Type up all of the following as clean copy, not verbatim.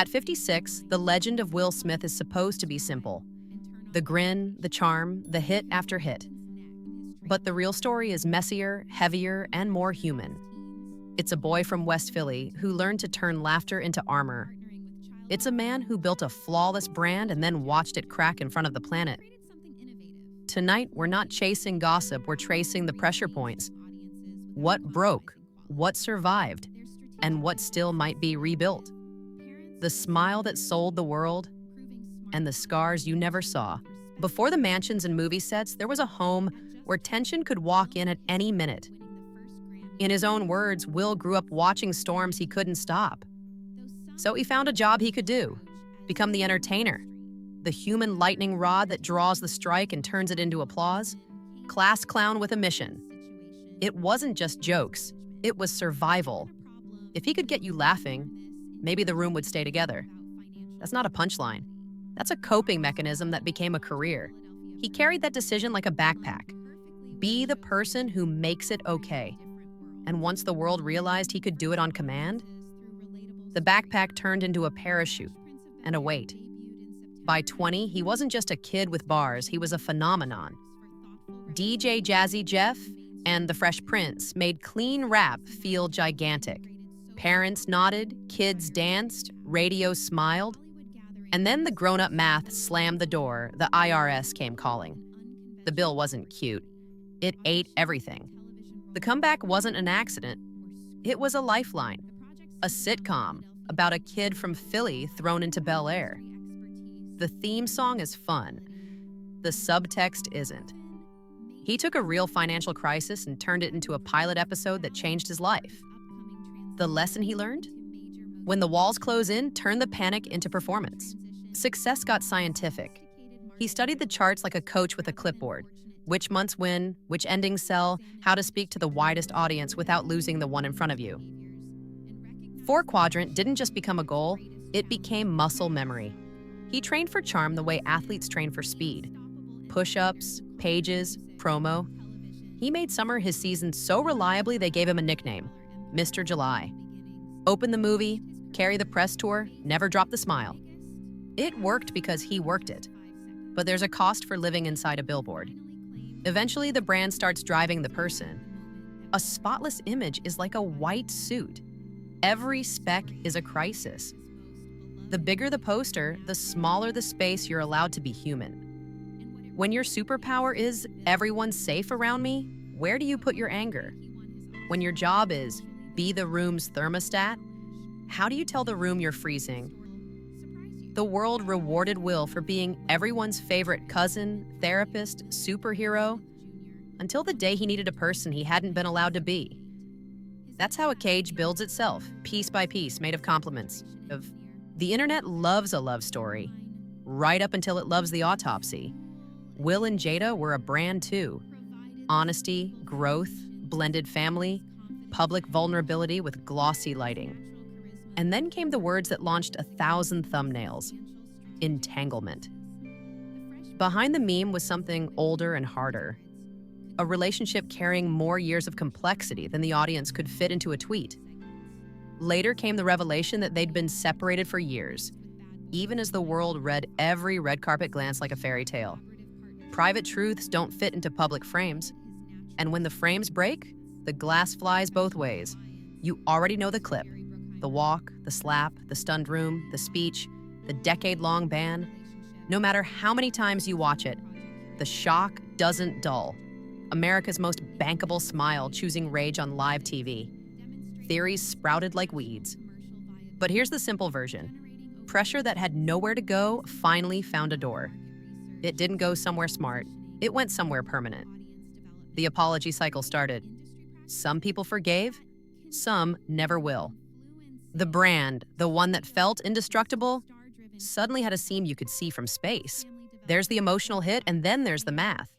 At 56, the legend of Will Smith is supposed to be simple. The grin, the charm, the hit after hit. But the real story is messier, heavier, and more human. It's a boy from West Philly who learned to turn laughter into armor. It's a man who built a flawless brand and then watched it crack in front of the planet. Tonight, we're not chasing gossip, we're tracing the pressure points. What broke, what survived, and what still might be rebuilt. The smile that sold the world, and the scars you never saw. Before the mansions and movie sets, there was a home where tension could walk in at any minute. In his own words, Will grew up watching storms he couldn't stop. So he found a job he could do, become the entertainer, the human lightning rod that draws the strike and turns it into applause, class clown with a mission. It wasn't just jokes, it was survival. If he could get you laughing, maybe the room would stay together. That's not a punchline. That's a coping mechanism that became a career. He carried that decision like a backpack. Be the person who makes it okay. And once the world realized he could do it on command, the backpack turned into a parachute and a weight. By 20, he wasn't just a kid with bars, he was a phenomenon. DJ Jazzy Jeff and the Fresh Prince made clean rap feel gigantic. Parents nodded, kids danced, radio smiled. And then the grown-up math slammed the door, the IRS came calling. The bill wasn't cute. It ate everything. The comeback wasn't an accident. It was a lifeline, a sitcom about a kid from Philly thrown into Bel Air. The theme song is fun. The subtext isn't. He took a real financial crisis and turned it into a pilot episode that changed his life. The lesson he learned? When the walls close in, turn the panic into performance. Success got scientific. He studied the charts like a coach with a clipboard. Which months win, which endings sell, how to speak to the widest audience without losing the one in front of you. 4-quadrant didn't just become a goal, it became muscle memory. He trained for charm the way athletes train for speed. Push-ups, pages, promo. He made summer his season so reliably they gave him a nickname, Mr. July. Open the movie, carry the press tour, never drop the smile. It worked because he worked it. But there's a cost for living inside a billboard. Eventually, the brand starts driving the person. A spotless image is like a white suit. Every speck is a crisis. The bigger the poster, the smaller the space you're allowed to be human. When your superpower is, everyone's safe around me, where do you put your anger? When your job is, be the room's thermostat, how do you tell the room you're freezing? The world rewarded Will for being everyone's favorite cousin, therapist, superhero, until the day he needed a person he hadn't been allowed to be. That's how a cage builds itself, piece by piece, made of compliments. The internet loves a love story, right up until it loves the autopsy. Will and Jada were a brand too. Honesty, growth, blended family, public vulnerability with glossy lighting. And then came the words that launched 1,000 thumbnails. Entanglement. Behind the meme was something older and harder. A relationship carrying more years of complexity than the audience could fit into a tweet. Later came the revelation that they'd been separated for years, even as the world read every red carpet glance like a fairy tale. Private truths don't fit into public frames. And when the frames break, the glass flies both ways. You already know the clip. The walk, the slap, the stunned room, the speech, the decade-long ban. No matter how many times you watch it, the shock doesn't dull. America's most bankable smile choosing rage on live TV. Theories sprouted like weeds. But here's the simple version. Pressure that had nowhere to go finally found a door. It didn't go somewhere smart. It went somewhere permanent. The apology cycle started. Some people forgave, some never will. The brand, the one that felt indestructible, suddenly had a seam you could see from space. There's the emotional hit, and then there's the math.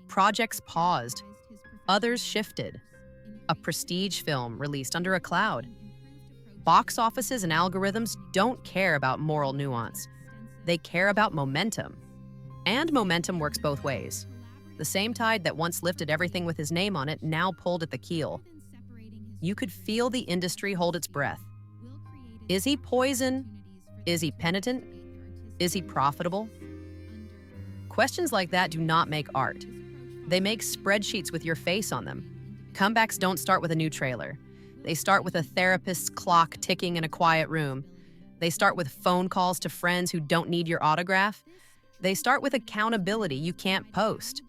Projects paused. Others shifted. A prestige film released under a cloud. Box offices and algorithms don't care about moral nuance. They care about momentum. And momentum works both ways. The same tide that once lifted everything with his name on it now pulled at the keel. You could feel the industry hold its breath. Is he poison Is he penitent? Is he profitable? Questions like that do not make art. They make spreadsheets with your face on them. Comebacks don't start with a new trailer. They start with a therapist's clock ticking in a quiet room. They start with phone calls to friends who don't need your autograph. They start with accountability you can't post.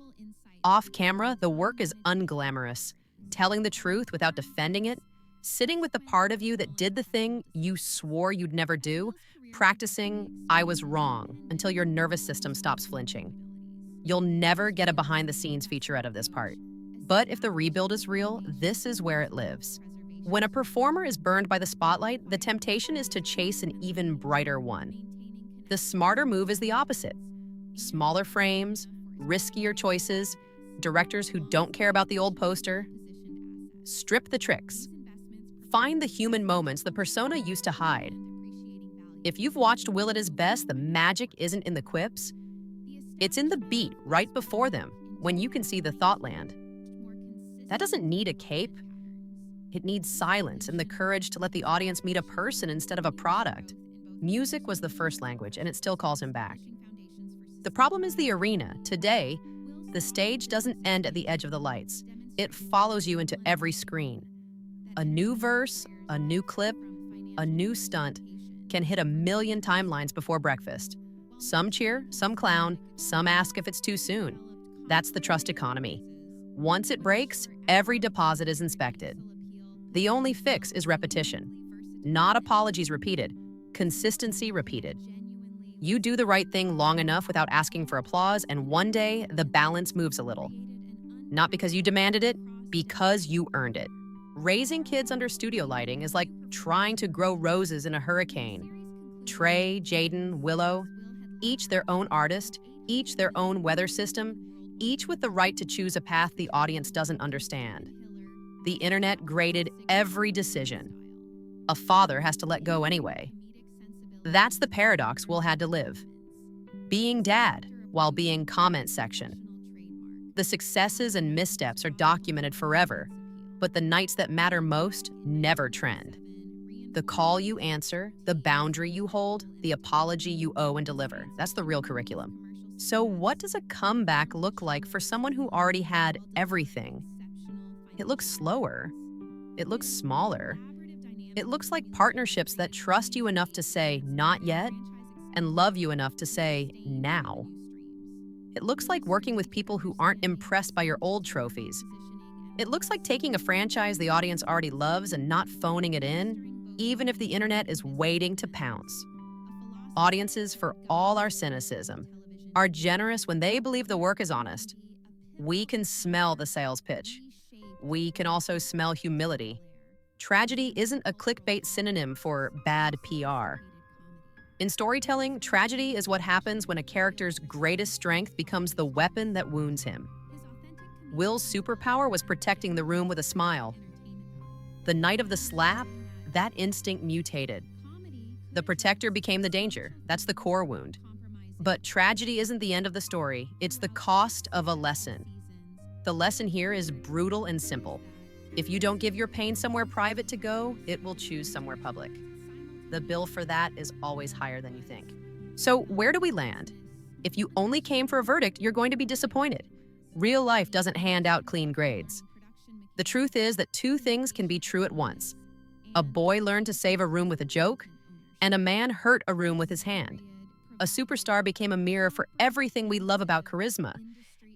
Off camera, the work is unglamorous. Telling the truth without defending it, sitting with the part of you that did the thing you swore you'd never do, practicing "I was wrong" until your nervous system stops flinching. You'll never get a behind-the-scenes featurette of this part. But if the rebuild is real, this is where it lives. When a performer is burned by the spotlight, the temptation is to chase an even brighter one. The smarter move is the opposite. Smaller frames, riskier choices, directors who don't care about the old poster. Strip the tricks. Find the human moments the persona used to hide. If you've watched Will at his best, the magic isn't in the quips. It's in the beat right before them, when you can see the thought land. That doesn't need a cape. It needs silence and the courage to let the audience meet a person instead of a product. Music was the first language, and it still calls him back. The problem is the arena. Today, the stage doesn't end at the edge of the lights. It follows you into every screen. A new verse, a new clip, a new stunt can hit 1,000,000 timelines before breakfast. Some cheer, some clown, some ask if it's too soon. That's the trust economy. Once it breaks, every deposit is inspected. The only fix is repetition. Not apologies repeated, consistency repeated. You do the right thing long enough without asking for applause, and one day the balance moves a little. Not because you demanded it, because you earned it. Raising kids under studio lighting is like trying to grow roses in a hurricane. Trey, Jaden, Willow, each their own artist, each their own weather system, each with the right to choose a path the audience doesn't understand. The internet graded every decision. A father has to let go anyway. That's the paradox Will had to live. Being dad while being comment section. The successes and missteps are documented forever, but the nights that matter most never trend. The call you answer, the boundary you hold, the apology you owe and deliver. That's the real curriculum. So what does a comeback look like for someone who already had everything? It looks slower. It looks smaller. It looks like partnerships that trust you enough to say, "not yet," and love you enough to say, "now." It looks like working with people who aren't impressed by your old trophies. It looks like taking a franchise the audience already loves and not phoning it in, even if the internet is waiting to pounce. Audiences, for all our cynicism, are generous when they believe the work is honest. We can smell the sales pitch. We can also smell humility. Tragedy isn't a clickbait synonym for bad PR. In storytelling, tragedy is what happens when a character's greatest strength becomes the weapon that wounds him. Will's superpower was protecting the room with a smile. The night of the slap, that instinct mutated. The protector became the danger. That's the core wound. But tragedy isn't the end of the story. It's the cost of a lesson. The lesson here is brutal and simple. If you don't give your pain somewhere private to go, it will choose somewhere public. The bill for that is always higher than you think. So where do we land? If you only came for a verdict, you're going to be disappointed. Real life doesn't hand out clean grades. The truth is that two things can be true at once. A boy learned to save a room with a joke, and a man hurt a room with his hand. A superstar became a mirror for everything we love about charisma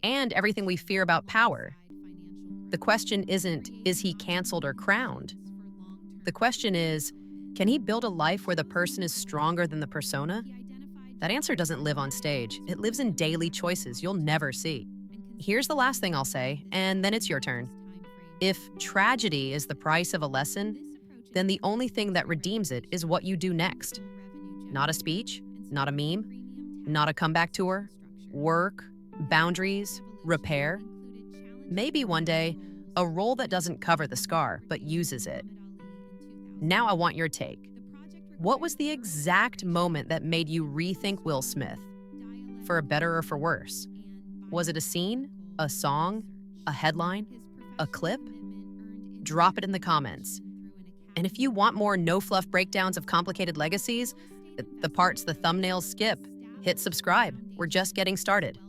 and everything we fear about power. The question isn't, is he canceled or crowned? The question is, can he build a life where the person is stronger than the persona? That answer doesn't live on stage. It lives in daily choices you'll never see. Here's the last thing I'll say, and then it's your turn. If tragedy is the price of a lesson, then the only thing that redeems it is what you do next. Not a speech, not a meme, not a comeback tour, work, boundaries, repair. Maybe one day, a role that doesn't cover the scar, but uses it. Now I want your take. What was the exact moment that made you rethink Will Smith? For better or for worse? Was it a scene, a song, a headline, a clip? Drop it in the comments. And if you want more no-fluff breakdowns of complicated legacies, The parts the thumbnails skip. Hit subscribe. We're just getting started.